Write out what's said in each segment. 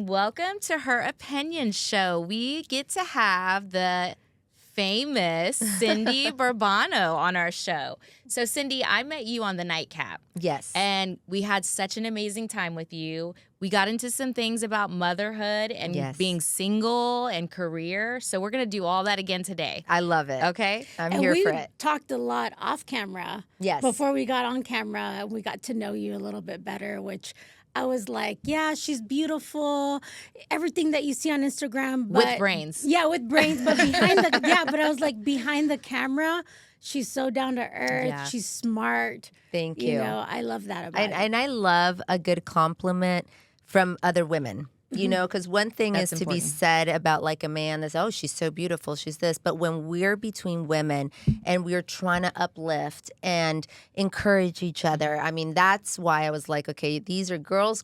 welcome to Her Opinion Show. We get to have the famous Cindy Burbano on our show. So, Cindy, I met you on the Nightcap. Yes. And we had such an amazing time with you. We got into some things about motherhood and being single and career. So we're going to do all that again today. I love it. Okay? I'm here for it. We talked a lot off camera. Yes. Before we got on camera, we got to know you a little bit better, which I was like, yeah, she's beautiful. Everything that you see on Instagram. But, with brains. Yeah, with brains. But behind the, but I was like, behind the camera, she's so down to earth. Yeah. She's smart. Thank you. You know, I love that about it. And I love a good compliment from other women. You know, because one thing That's is to be important. said about like a man that's, oh, she's so beautiful, she's this. But when we're between women and we're trying to uplift and encourage each other, I mean, that's why I was like, okay, these are girls.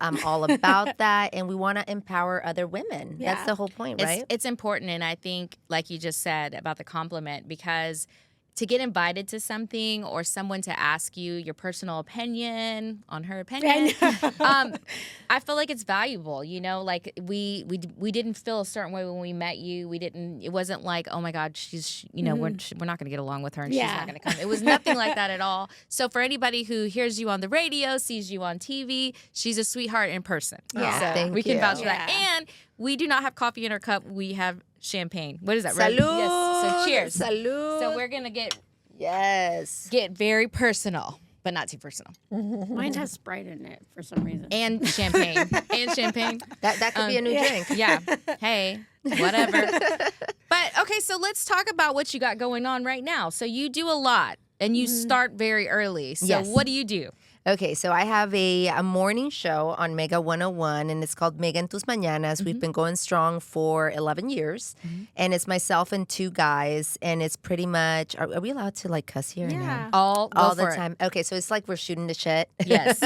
I'm all about that. And we want to empower other women. Yeah. That's the whole point, right? It's important. And I think, like you just said about the compliment, because to get invited to something or someone to ask you your personal opinion on her opinion, I feel like it's valuable. You know, like we didn't feel a certain way when we met you. It wasn't like, oh my God, she's, you know, we're not going to get along with her and she's not going to come. It was nothing like that at all. So for anybody who hears you on the radio, sees you on TV, she's a sweethart in person. Yeah. So Thank we can you. vouch for that. Yeah. And we do not have coffee in our cup. We have champagne. What is that? Salud. Yes. So cheers. Salud. So we're gonna get very personal, but not too personal. Mine has Sprite in it for some reason. And champagne. That could be a new drink. Yeah. Hey, whatever. But okay, so let's talk about what you got going on right now. So you do a lot, and you start very early. So Yes. what do you do? Okay, so I have a morning show on Mega 101, and it's called Mega en tus Mañanas. We've been going strong for 11 years, and it's myself and two guys, and it's pretty much, are we allowed to like cuss here? or no? Yeah. All the time. Okay, so it's like we're shooting the shit. Yes.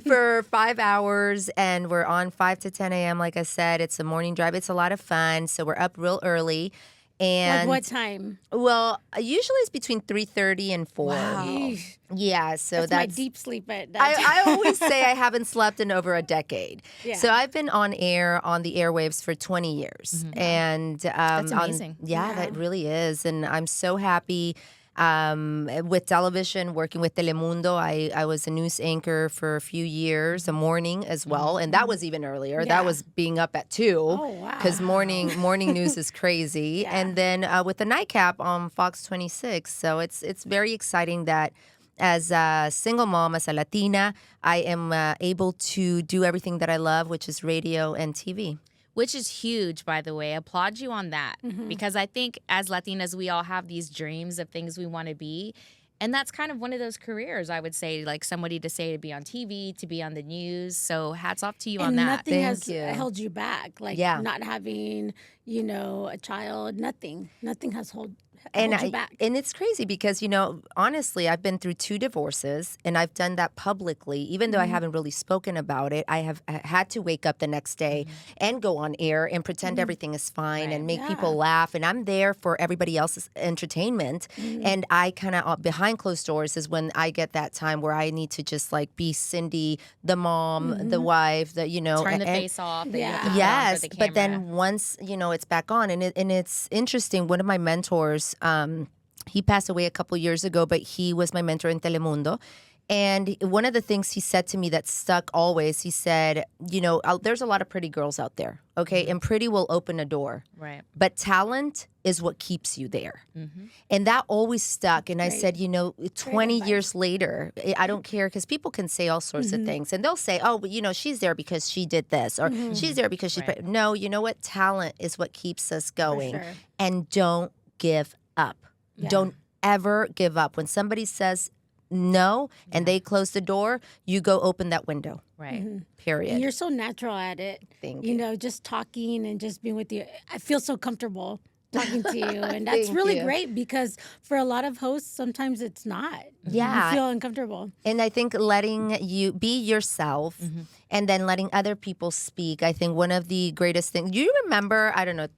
For 5 hours, and we're on 5 to 10 a.m. Like I said, it's a morning drive. It's a lot of fun, so we're up real early. And Like what time? well, usually it's between 3:30 and 4. Wow. Eesh. Yeah, so That's my deep sleep at that I always say I haven't slept in over a decade. Yeah. So I've been on air on the airwaves for 20 years. And That's amazing. Yeah, that really is. And I'm so happy with television, working with Telemundo. I was a news anchor for a few years, a morning as well. And that was even earlier. Yeah. That was being up at 2. Oh, wow. Because morning news is crazy. Yeah. And then with the Nightcap on Fox 26. So it's very exciting that as a single mom, as a Latina, I am able to do everything that I love, which is radio and TV. Which is huge, by the way. I applaud you on that. Because I think as Latinas, we all have these dreams of things we want to be. And that's kind of one of those careers, I would say, like somebody to say to be on TV, to be on the news. So hats off to you on And that. nothing Thank has you. held you back. Like not having, a child, nothing. Nothing has held you back. And it's crazy because, honestly, I've been through 2 divorces and I've done that publicly. Even though I haven't really spoken about it, I have had to wake up the next day and go on air and pretend everything is fine and make people laugh. And I'm there for everybody else's entertainment. And I kind of, behind closed doors is when I get that time where I need to just like be Cindy, the mom, the wife, Turn the face off. that you have to put on for Yes, the but then camera. once it's back on, and it's interesting. One of my mentors, he passed away a couple years ago, but he was my mentor in Telemundo. And one of the things he said to me that stuck always, he said, there's a lot of pretty girls out there, okay? And pretty will open a door. Right. But talent is what keeps you there. And that always stuck. And I said, 20 years later, I don't care because people can say all sorts of things. And they'll say, oh, but, she's there because she did this. Or she's there because she's... Right. No, you know what? Talent is what keeps us going. sure. And don't give up. Yeah. Don't ever give up. When somebody says no and they close the door, you go open that window. Right. Period. And you're so natural at it. Thank Just talking and just being with you. I feel so comfortable talking to you. And that's Thank really you. great because for a lot of hosts, sometimes it's not. Yeah. You feel uncomfortable. And I think letting you be yourself and then letting other people speak, I think one of the greatest things. You remember, I don't know,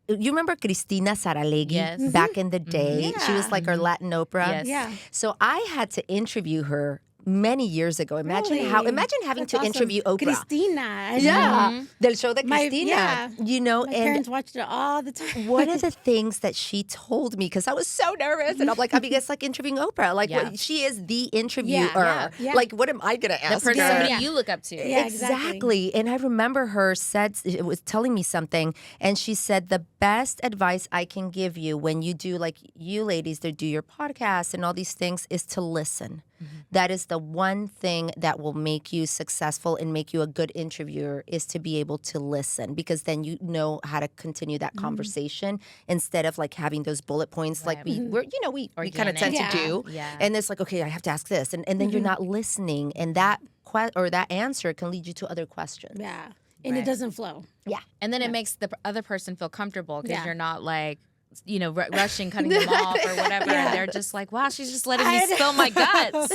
you remember Cristina Saralegui Yes. back in the day? She was like our Latin Oprah. Yes. Yeah. So I had to interview her many years ago. Imagine Really? imagine having That's to awesome. interview Oprah. Cristina. Yeah, del show de Cristina. Yeah. You know, My and parents watched it all the time. one of the things that she told me, because I was so nervous, and I'm like, I mean, it's like interviewing Oprah. Like, Yeah. she is the interviewer. Yeah. Like, what am I going to The ask person her? somebody you look up to. Yeah, Exactly. And I remember her it was telling me something, and she said, the best advice I can give you when you do, like you ladies that do your podcast and all these things, is to listen. That is the one thing that will make you successful and make you a good interviewer, is to be able to listen, because then you know how to continue that conversation instead of like having those bullet points like we kind of tend to do. Yeah. And it's like, okay, I have to ask this. And then you're not listening, and that that answer can lead you to other questions. Yeah. And it doesn't flow. Yeah. And then it makes the other person feel comfortable because Yeah. you're not like, rushing, cutting them off or whatever. Yeah. And they're just like, wow, she's just letting me spill my guts.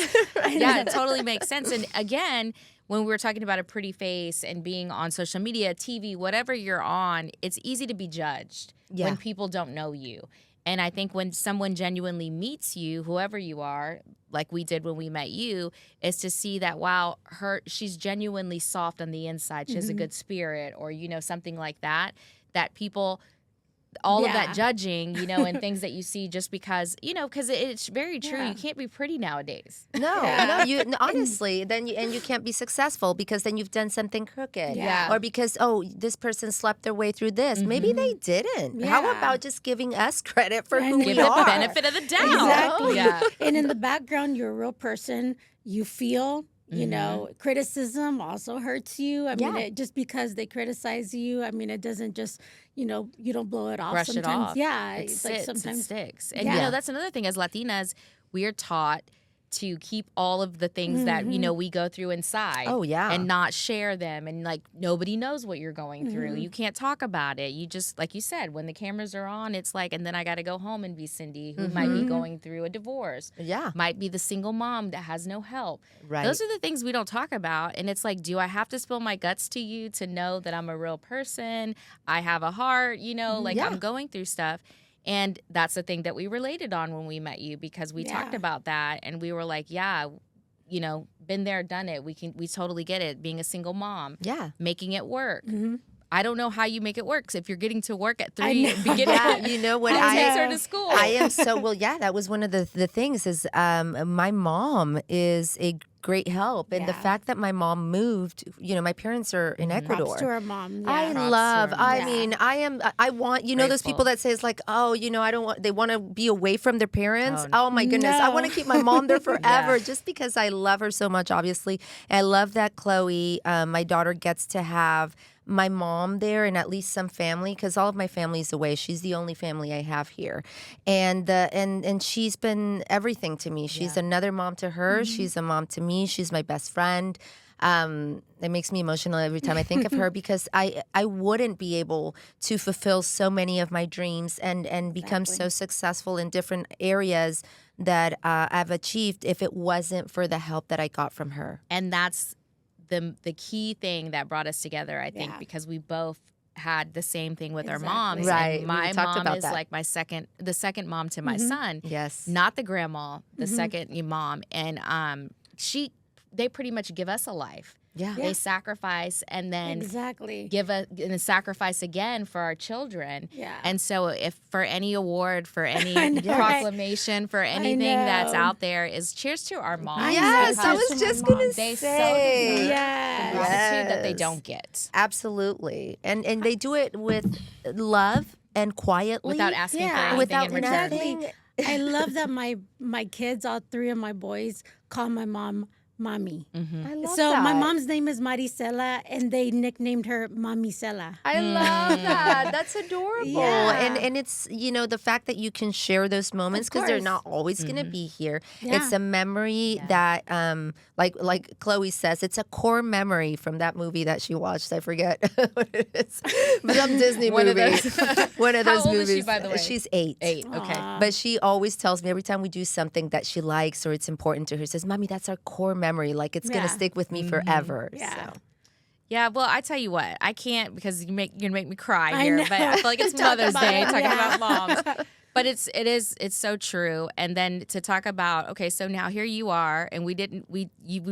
Yeah, it totally makes sense. And again, when we were talking about a pretty face and being on social media, TV, whatever you're on, it's easy to be judged when people don't know you. And I think when someone genuinely meets you, whoever you are, like we did when we met you, is to see that, wow, she's genuinely soft on the inside. She has a good spirit, or, something like that, that people... all of that judging, and things that you see just because, because it's very true. Yeah. You can't be pretty nowadays. No, honestly, then you can't be successful, because then you've done something crooked. Yeah. Or because, this person slept their way through this. Maybe they didn't. How Yeah. about just giving us credit for who Give we Give it the are? benefit of the doubt. Exactly. Yeah. And in the background, you're a real person. You feel, criticism also hurts you. I mean, just because they criticize you, I mean, it doesn't just, you don't blow it off. Brush sometimes. it off. Yeah. It It's sits, like sometimes it sticks. And, Yeah. that's another thing. As Latinas, we are taught to keep all of the things that, we go through inside. Oh, yeah. And not share them. And, like, nobody knows what you're going through. You can't talk about it. You just, like you said, when the cameras are on, it's like, and then I got to go home and be Cindy, who might be going through a divorce. Yeah. Might be the single mom that has no help. Right. Those are the things we don't talk about. And it's like, do I have to spill my guts to you to know that I'm a real person? I have a heart, I'm going through stuff. And that's the thing that we related on when we met you, because we talked about that, and we were like, been there, done it. We totally get it. Being a single mom, making it work. I don't know how you make it work. 'Cause if you're getting to work at 3, You know what takes her to school. I am so that was one of the things is my mom is a great help, and the fact that my mom moved, my parents are in Ecuador. props to our mom. Yeah. I mean, I want, those people that say it's like, oh, I don't want, they want to be away from their parents. Oh my goodness. I want to keep my mom there forever just because I love her so much, obviously. And I love that Chloe, my daughter, gets to have my mom there and at least some family, because all of my family's away. She's the only family I have here. And she's been everything to me. She's another mom to her. She's a mom to me. She's my best friend. It makes me emotional every time I think of her, because I wouldn't be able to fulfill so many of my dreams and become so successful in different areas that I've achieved if it wasn't for the help that I got from her. And that's the key thing that brought us together, I think, because we both had the same thing with our moms. Right. And my We talked mom about is that. like the second mom to my son. Yes. Not the grandma, the second mom. And they pretty much give us a life. Yeah. They sacrifice and then give a sacrifice again for our children. Yeah. And so if for any award, for any proclamation, for anything that's out there, is cheers to our moms. Yes, I was just going to They say. so deserve Yes. the gratitude that they don't get. Absolutely. And they do it with love and quietly. Without asking for Yeah. anything Without in return. nothing. I love that my kids, all 3 of my boys, call my mom Mommy. I love So that. my mom's name is Maricela, and they nicknamed her Mamicela. I love that. That's adorable. Yeah. And it's, the fact that you can share those moments, because they're not always going to be here. Yeah. It's a memory that, like Chloe says, it's a core memory from that movie that she watched. I forget what it is. But some Disney One of movie. those. One of How those old is movies. she, by the way? She's 8. 8, okay. Aw. But she always tells me every time we do something that she likes or it's important to her, says, Mommy, that's our core memory. Like, it's going to stick with me forever. Yeah. So. Yeah, well, I tell you what, I can't, because you're going to make me cry I here, know. but I feel like it's Talk Mother's about Day, it, talking yeah. about moms. But it's so true. And then to talk about, okay, so now here you are, and we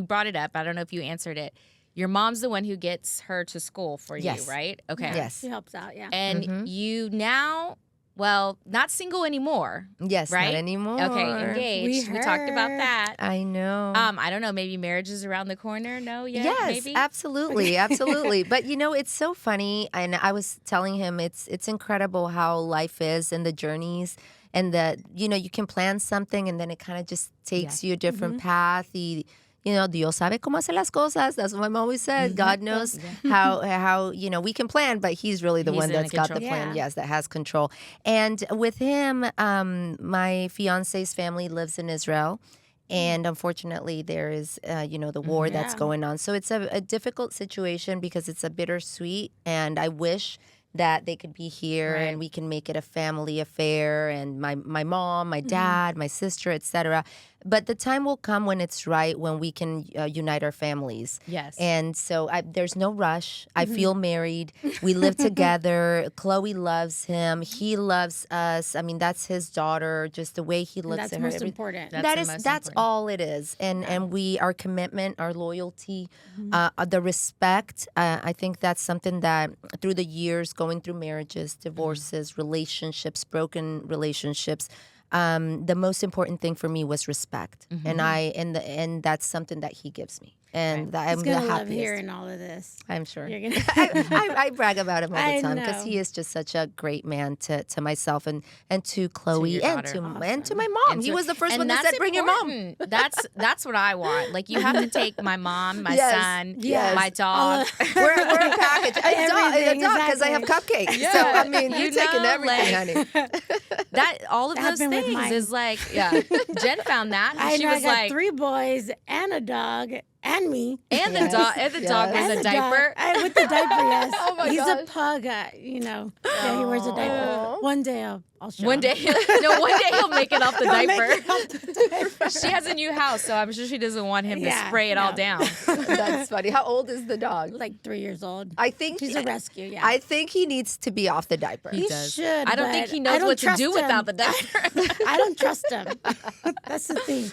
brought it up. I don't know if you answered it. Your mom's the one who gets her to school for you, right? Okay. Yes. She helps out, yeah. And you now, well, not single anymore. Yes, right? not anymore. Okay, engaged. We talked about that. I know. I don't know, maybe marriage is around the corner. No, yet, yes, maybe? absolutely, absolutely. But it's so funny, and I was telling him it's incredible how life is and the journeys, and that you can plan something and then it kind of just takes you a different path. Dios sabe cómo hacer las cosas. That's what my mom always said. God knows how we can plan, but He's really the one that's got the plan. Yes, that has control. And with him, my fiance's family lives in Israel. And unfortunately, there is, the war that's going on. So it's a difficult situation because it's a bittersweet. And I wish that they could be here and we can make it a family affair. And my mom, my dad, my sister, etc. But the time will come when it's right, when we can unite our families. Yes. And so there's no rush. I feel married. We live together. Chloe loves him. He loves us. I mean, that's his daughter, just the way he looks at her. That's most important. That's all it is. And our commitment, our loyalty, the respect, I think that's something that through the years, going through marriages, divorces, relationships, broken relationships, the most important thing for me was respect, and that's something that he gives me, and that I'm the happiest. Love hearing all of this. I'm sure. You're gonna I brag about him all the time because know. he is just such a great man to myself and to Chloe to and to my mom. He was the first one that said, "Bring your mom." That's what I want. Like you have to take my mom, my son, my dog. We're a package. A dog because I have cupcakes. Yeah. So I mean, you're taking everything, honey. That all of those things is like, Jen found that. And she was I got like 3 boys and a dog and me. And the dog. And the dog wears a diaper. With the diaper, yes. Oh my He's gosh. a pug. Yeah, he wears a diaper. One day I'll show One him. day he'll make it off the diaper. She has a new house, so I'm sure she doesn't want him to spray it all down. That's funny. How old is the dog? Like 3 years old. I think he's a rescue. Yeah, I think he needs to be off the diaper. He should. I don't think he knows what to do without the diaper. I don't trust him. That's the thing.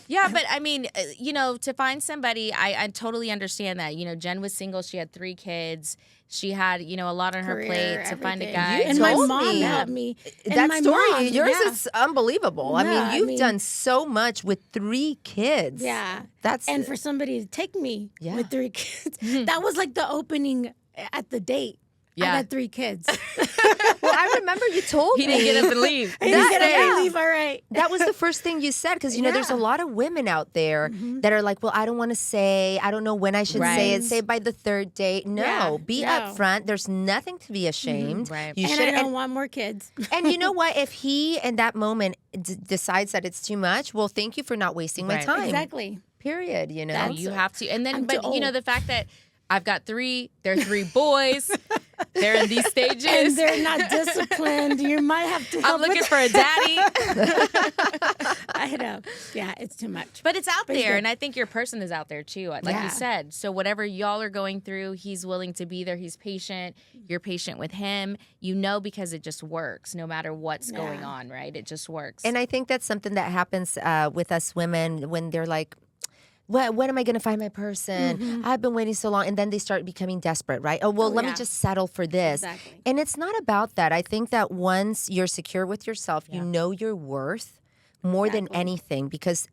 Yeah, but I mean, to find somebody, I totally understand that. Jen was single. She had 3 kids. She had, a lot on her plate to find a guy. And my mom helped me. That story, yours is unbelievable. I mean, you've done so much with 3 kids. Yeah. And for somebody to take me with 3 kids, that was like the opening at the date. Yeah. I got 3 kids. Well, I remember you told me. He didn't get up and leave. He didn't get up and leave, all right. That was the first thing you said, because, there's a lot of women out there that are like, well, I don't want to say, I don't know when I should say it. Say it by the 3rd date. No, be upfront. There's nothing to be ashamed. Right. You I don't want more kids. And you know what? If he, in that moment, decides that it's too much, well, thank you for not wasting my time. Exactly. Period, You have to. And then, but, old. the fact that I've got 3, they're 3 boys. They're in these stages. And they're not disciplined. You might have to help I'm looking for a daddy. I know. Yeah, it's too much. But it's out there, and I think your person is out there too, like you said. So whatever y'all are going through, he's willing to be there. He's patient. You're patient with him. Because it just works no matter what's going on, right? It just works. And I think that's something that happens with us women when they're like, when am I going to find my person? I've been waiting so long. And then they start becoming desperate, right? Let me just settle for this. Exactly. And it's not about that. I think that once you're secure with yourself, you know your worth more than anything, because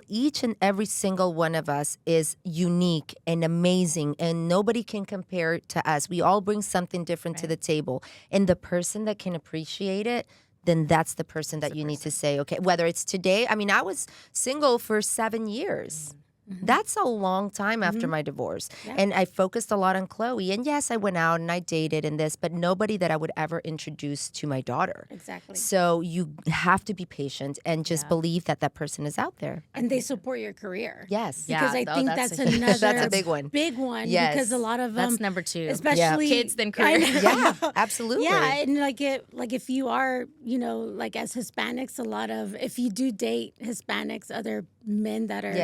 each and every single one of us is unique and amazing, and nobody can compare to us. We all bring something different to the table. And the person that can appreciate it, then that's the person that you need to say, okay, whether it's today. I mean, I was single for 7 years. That's a long time after my divorce. Yeah. And I focused a lot on Chloe. And yes, I went out and I dated and this, but nobody that I would ever introduce to my daughter. Exactly. So you have to be patient and just believe that that person is out there. And they support your career. Yes. Because I think that's another that's a big one. Big one. Yes. Because a lot of them. That's number 2. Especially kids then career. Yeah, absolutely. Yeah, and if you are, like as Hispanics, a lot of, if you do date Hispanics, other men that are,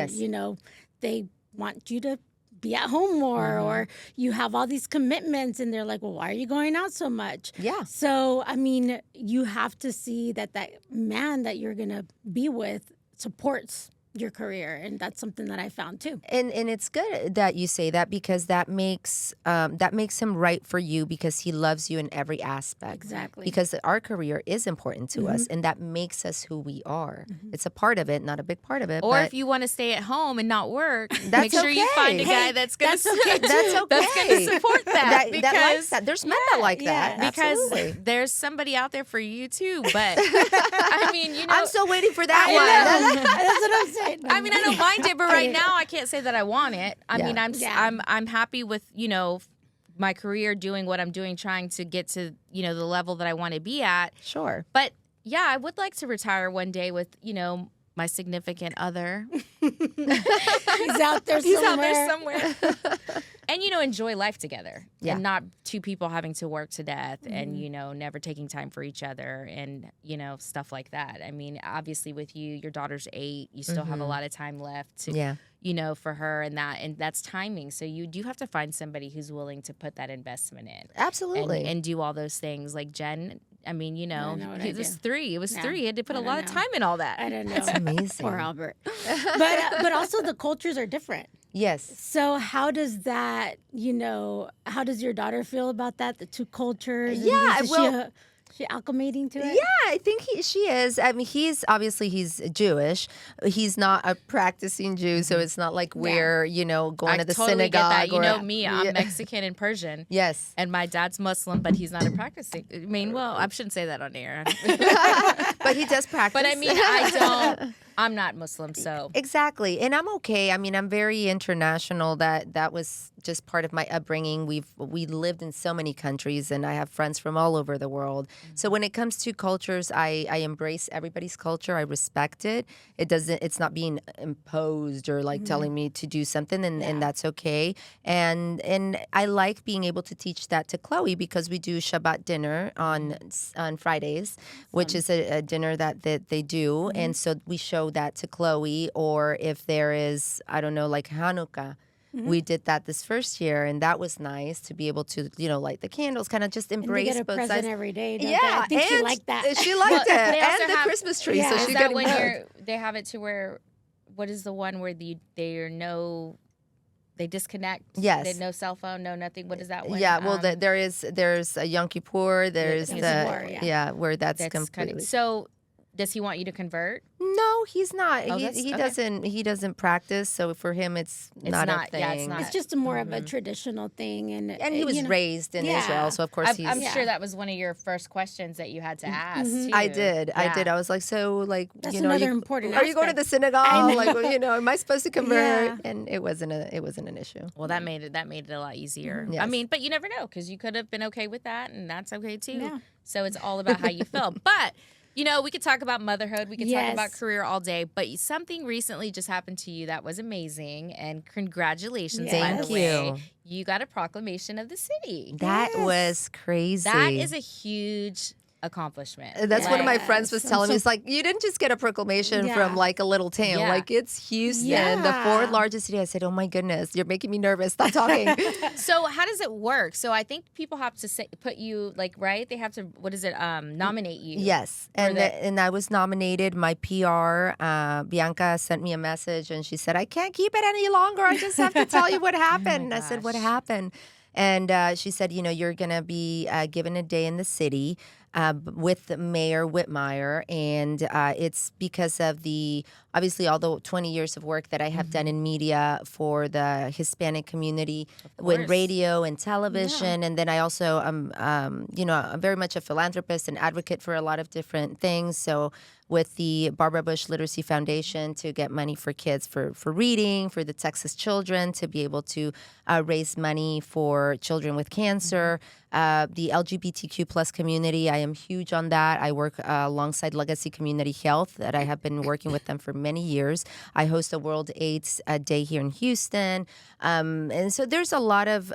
they want you to be at home more, or you have all these commitments, and they're like, well, why are you going out so much? Yeah. So, I mean, you have to see that man that you're going to be with supports your career, and that's something that I found too. And it's good that you say that, because that makes him right for you, because he loves you in every aspect. Exactly. Because our career is important to us, and that makes us who we are. It's a part of it, not a big part of it. Or but if you want to stay at home and not work, that's make sure you find a guy that's going to that's okay. That's okay. that's going to support that. that likes that. There's men that like that. Because Absolutely. there's somebody out there for you too. But I mean, you know, I'm still waiting for that one. That's what I'm saying. I mean, I don't mind it, but right now I can't say that I want it. I Yeah. mean, I'm happy with, you know, my career, doing what I'm doing, trying to get to, you know, the level that I want to be at. Sure. But yeah, I would like to retire one day with, you know, my significant other. He's out there somewhere. And, you know, enjoy life together. Yeah. And not two people having to work to death and, you know, never taking time for each other and, you know, stuff like that. I mean, obviously with you, your daughter's 8. You still have a lot of time left to, you know, for her, and that's timing. So you do have to find somebody who's willing to put that investment in. Absolutely. And do all those things. Like Jen, I mean, you know, it was 3. It was 3. He had to put a lot of time in all that. I don't know. That's amazing. Poor Albert. But also the cultures are different. Yes. So how does that, you know, how does your daughter feel about that? The two cultures? Yeah, Is she acclimating to it? Yeah, I think she is. I mean, he's Jewish. He's not a practicing Jew, so it's not like we're, you know, going to the totally synagogue. Get that. You know me, I'm Mexican and Persian. Yes. And my dad's Muslim, but he's not a practicing. I mean, well, I shouldn't say that on air. But he does practice. But I mean, I'm not Muslim, so. Exactly. And I'm okay. I mean, I'm very international. That was just part of my upbringing. We lived in so many countries, and I have friends from all over the world. So when it comes to cultures, I embrace everybody's culture. I respect it. It's not being imposed or like telling me to do something, and that's okay. And I like being able to teach that to Chloe, because we do Shabbat dinner on Fridays, which is a dinner that they do. And so we show that to Chloe. Or if there is, I don't know, like Hanukkah, we did that this first year, and that was nice to be able to, you know, light the candles, kind of just embrace and they get a both present sides. every day. Yeah, I think she and liked that. She liked it, they also and the have- Christmas tree. Yeah. So Is she that got when both. they have it to where, what is the one where they disconnect? Yes. No cell phone, no nothing. What is that one? Yeah, well, there's a Yom Kippur. There's Yom the Kippur, where that's kind completely. of, so does he want you to convert? No, he's not. Oh, he okay. he doesn't practice. So for him, it's not a thing. yeah, it's not. It's just more of a traditional thing, and he was you know, raised in Israel, so of course I'm sure that was one of your first questions that you had to ask. Too. I did. Yeah. I was like, so like, That's you know, another important are you going to the aspect. synagogue? Like, well, you know, am I supposed to convert? Yeah. And it wasn't an issue. Well, that made it a lot easier. Yes. I mean, but you never know, because you could have been okay with that, and that's okay too. Yeah. So it's all about how you feel. But you know, we could talk about motherhood, we could talk Yes. about career all day, but something recently just happened to you that was amazing, and congratulations, by Thank the way. you. You got a proclamation of the city. That was crazy. That is a huge accomplishment. That's one of my Yes. friends was telling me. It's like, you didn't just get a proclamation Yeah. from like a little town. Yeah. Like, it's Houston, the Yeah. 4th largest city. I said, oh my goodness, you're making me nervous. Stop talking. So how does it work? So I think people have to put you, like, right? They have to, nominate you. Yes. And I was nominated. My PR, Bianca, sent me a message, and she said, I can't keep it any longer. I just have to tell you what happened. And I said, what gosh. happened? And she said, you know, you're going to be given a day in the city with Mayor Whitmire. And it's because of obviously, all the 20 years of work that I have done in media for the Hispanic community with radio and television. And then I also, you know, I'm very much a philanthropist and advocate for a lot of different things. So with the Barbara Bush Literacy Foundation to get money for kids for reading, for the Texas children to be able to raise money for children with cancer. The LGBTQ plus community, I am huge on that. I work alongside Legacy Community Health that I have been working with them for many years. I host a World AIDS Day here in Houston. And so there's a lot of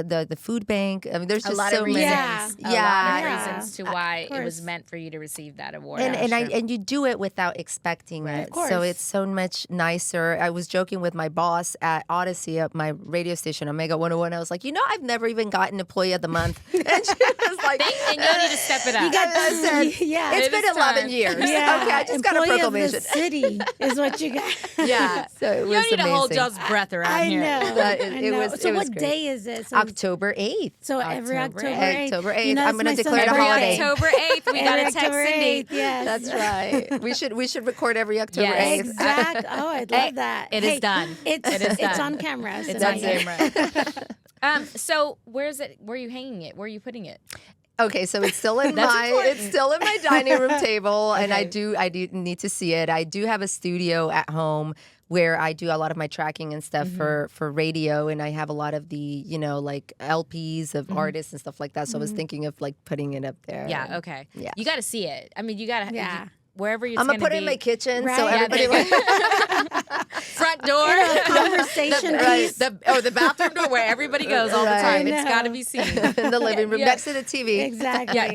the food bank. I mean, there's just a lot so of reasons. many. A lot of Yeah. reasons to why Of it was course. meant for you to receive that award. And you do it without expecting Right. it. Of course. So it's so much nicer. I was joking with my boss at Odyssey at my radio station, Omega 101. I was like, I've never even gotten Employee of the Month. And she was like, and you need to step it up. You got I said, yeah. it's It been is 11 time. years. Yeah. Okay, I just got a Employee proclamation. of the city is what you got. Yeah. So it You was don't need to hold amazing. y'all's breath around I here. know. But it I know. was- So it was what great. day is it? So, October 8th. so every October October 8th. October 8th. You know, I'm it's gonna my declare it a son's Every holiday. birthday. October 8th, we got Every to text October Cindy. 8th, yes. That's right. We should record every October Yes. 8th. Exact. Oh, I'd love that. It is done. It's It is it's done. on camera. So It's now on you- camera. So where are you hanging it? Where are you putting it? Okay, so it's still in That's my important. it's still in my dining room table, and I Okay. do need to see it. I do have a studio at home where I do a lot of my tracking and stuff Mm-hmm. for radio, and I have a lot of the like LPs of artists and stuff like that. So I was thinking of like putting it up there. Yeah, okay. Yeah. You got to see it. I mean, you got to, Yeah. wherever you're I'm gonna put it in my kitchen so Right. Yeah, everybody there like front door. Conversation Right. piece. The bathroom door where everybody goes all the Right. time. I It's know. got to be seen. in the living room Yeah. next to the TV. Exactly. Yeah,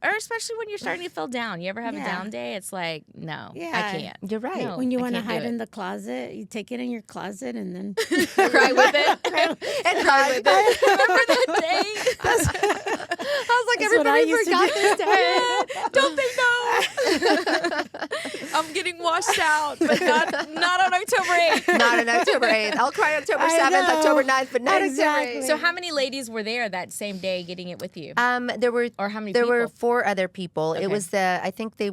or especially when you're starting to feel down. You ever have a Yeah. down day? It's like, no, Yeah. I can't. You're right. No. when you I want to can't do hide it. in the closet, you take it in your closet and then Cry with it. And cry with it. Remember that day? I was like, That's what I everybody used to forgot do. this day. Don't they know? I'm getting washed out, but not on October 8th. Not on October 8th. I'll cry October I 7th, know. October 9th, but not Exactly. October 8th. So how many ladies were there that same day getting it with you? There were Or how many there were people? 4 other people. Okay. It was I think it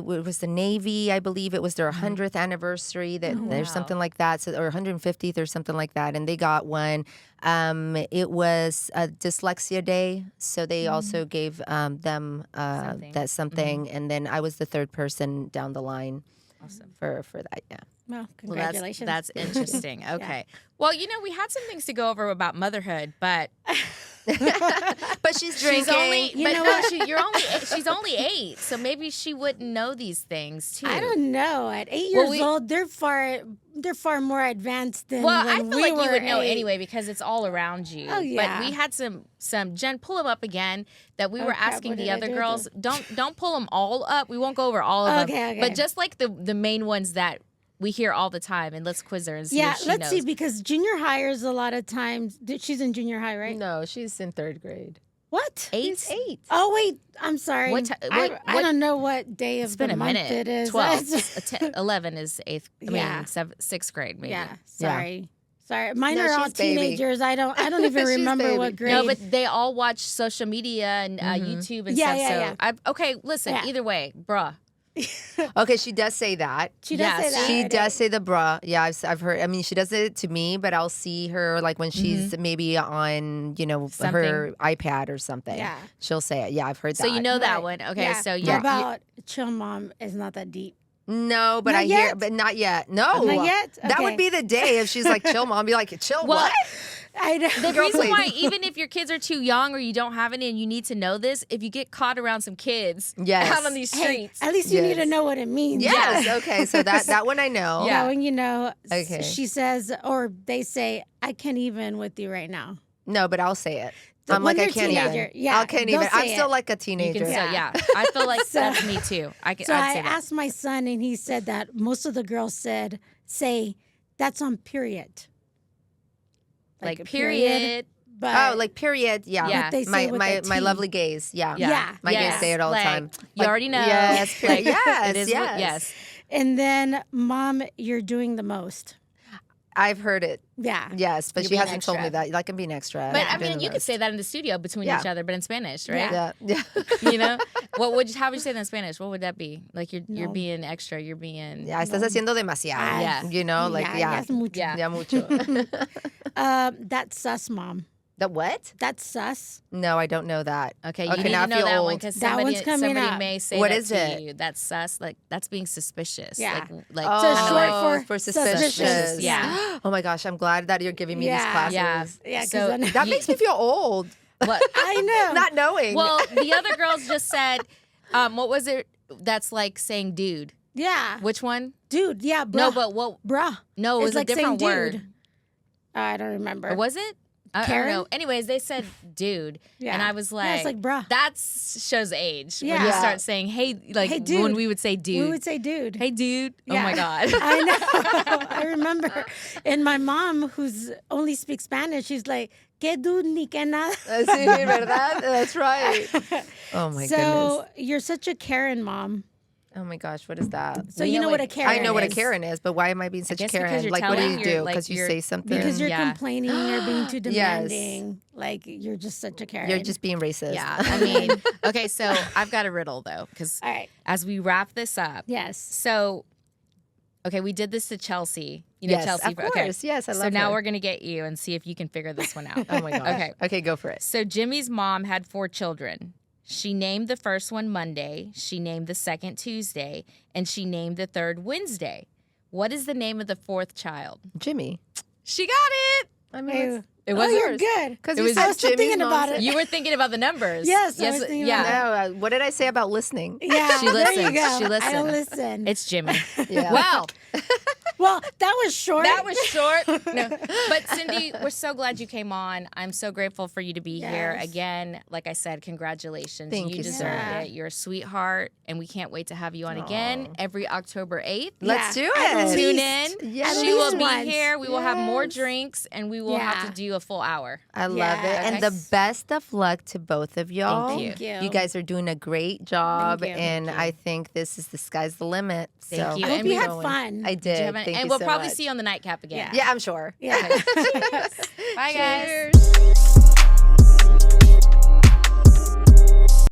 was the Navy, I believe. It was their 100th anniversary. There's wow. something like that, so, or 150th or something like that, and they got one. It was a dyslexia day, so they also gave them Something. something, and then I was the 3rd person down the line Awesome. for that. Yeah. well, Well, congratulations. that's interesting. Okay. Well, we had some things to go over about motherhood, but But she's drinking. she's only. You but know no, what? she's only 8, so maybe she wouldn't know these things too. I don't know. At 8 Well, years old, they're far more advanced than Well, when I feel we like you were would know 8. anyway because it's all around you. Oh, yeah. But we had some Jen, pull them up again that we Oh, were crap, asking what the did I other do? girls. Don't pull them all up. We won't go over all of them. Okay. But just like the main ones that we hear all the time, and let's quiz her and see Yeah, if she let's knows. see, because junior hires a lot of times. She's in junior high, right? No, she's in 3rd grade. What? 8? She's 8. Oh, wait. I'm sorry. What ti- I what- don't know what day It's of been the a month minute. it is. 12. 11 is 8th. I Yeah. mean, 6th grade maybe. Yeah, sorry. Sorry. Mine No, are all she's baby. teenagers. I don't even She's remember baby. what grade. No, but they all watch social media and YouTube and Yeah, stuff. yeah, so yeah. Okay, listen. Yeah. Either way, bruh. Okay, she does say that. she does yeah, say that. She right? does say the bruh. Yeah, I've heard. I mean, she does it to me, but I'll see her like when she's maybe on, her iPad or something. Yeah. She'll say it. Yeah, I've heard that. So you know that Right. one. Okay, Yeah. so How yeah. about chill mom is not that deep. No, but Not I hear, yet? but not yet. No, Not yet? That would Okay. be the day if she's like, chill, mom. Be like, chill. Well, What? I know. The Girl, reason please. why, even if your kids are too young or you don't have any and you need to know this, if you get caught around some kids Yes. out on these Hey, streets. at least you need to Yes. know what it means. Yes. Okay. So that one I know. Yeah. That when Okay. she says, or they say, I can't even with you right now. No, but I'll say it. I'm When like, I they're can't teenager, even. yeah, I can't they'll even. I'm say still it. like a You teenager. can say, Yeah. yeah. I feel like So- that's me too. So I'd I say that. asked my son, and he said that most of the girls say that's on period. Like, a period. But Oh, like period. Yeah. Yeah. But they say My with my a my T. lovely gays. Yeah. Yeah. My Yes. gays say it all Like, the time. You already know. Yes. Like, yes. it is yes. yes. And then, Mom, you're doing the most. I've heard it. Yeah. Yes, but You're she being hasn't told me extra. that. Like I'm being extra. But I I'm doing mean, the you could most. say that in the studio between Yeah. each other, but in Spanish, right? Yeah. Yeah. You know, how would you say that in Spanish? What would that be? Like you're No. being extra. You're being Ya estás haciendo demasiado. Yeah. You know, like yeah. es mucho. Yeah. Ya mucho. That's sus, Mom. The what? That's sus. No, I don't know that. Okay, you Okay, need now to I know feel that one old. because That one's coming somebody up. may say What that is to it? you. That's sus. Like that's being suspicious. Yeah. Like Oh, So kinda short like- for suspicious. suspicious. Yeah. Oh my gosh, I'm glad that you're giving me these Yeah. classes. Yeah. Yeah, 'cause So then- That makes me feel old. what? I know. Not knowing. Well, the other girls just said, what was it? That's like saying dude. Yeah. Which one? Dude, yeah, bruh. No, but what? Bruh. No, it It's was like a different saying word. dude. I don't remember. Or was it? I don't Karen? know. Anyways, they said dude. Yeah. And I was like, Yeah, it's like, bruh. that shows age. When you Yeah. start saying, hey, like Hey, dude. when we would say dude. We would say dude. Hey, dude. Oh Yeah. my God. I know. I remember. And my mom, who's only speaks Spanish, she's like, que dude ni que nada. Sí, ¿verdad? That's right. Oh my So goodness. you're such a Karen mom. Oh my gosh, what is that? So you know what a Karen I know what a is. Karen is, but why am I being such a guess because Karen? you're Like, what do telling you your- do? like, Because you you're- say something? Because you're Yeah. complaining or being too Yes. demanding. Like, you're just such a Karen. You're just being racist. Yeah. I mean, okay, so I've got a riddle though, because All right. as we wrap this up, Yes. so, okay, we did this to Chelsea. You know Yes, Chelsea. of course. Yes, I love So now her. we're going to get you and see if you can figure this one out. Oh my gosh. Okay. Okay, go for it. So Jimmy's mom had 4 children. She named the first one Monday, she named the second Tuesday, and she named the third Wednesday. What is the name of the 4th child? Jimmy. She got it. I mean, Hey, It was you're yours. good. because It you was- said I was still Jimmy's thinking mom about said- it. You were thinking about the numbers. Yes, I was thinking yeah. about No, what did I say about listening? Yeah, She there you listens. go. She I listens. listen. It's Jimmy. Yeah. Well, Well, that was short. that was short. No. But Cindy, we're so glad you came on. I'm so grateful for you to be here. Yes. Again, like I said, congratulations. Thank you, deserve sir. it. You're a sweetheart, and we can't wait to have you on again every October 8th. Let's do at it. Tune least. in. Yes. She will least be once. here. We will have more Yes. drinks, and we will have Yeah. to do a full hour. I love Yeah. it. And the Okay. best of luck to both of y'all. Thank you. You guys are doing a great job. Thank you. And Thank you. I think this is the sky's the limit. Thank so you. I hope And you we had going. fun. I Do did. you have any- Thank and you we'll so probably much. see you on the nightcap again. Yeah. Yeah, I'm sure. Yeah. Okay. Bye, guys. Cheers.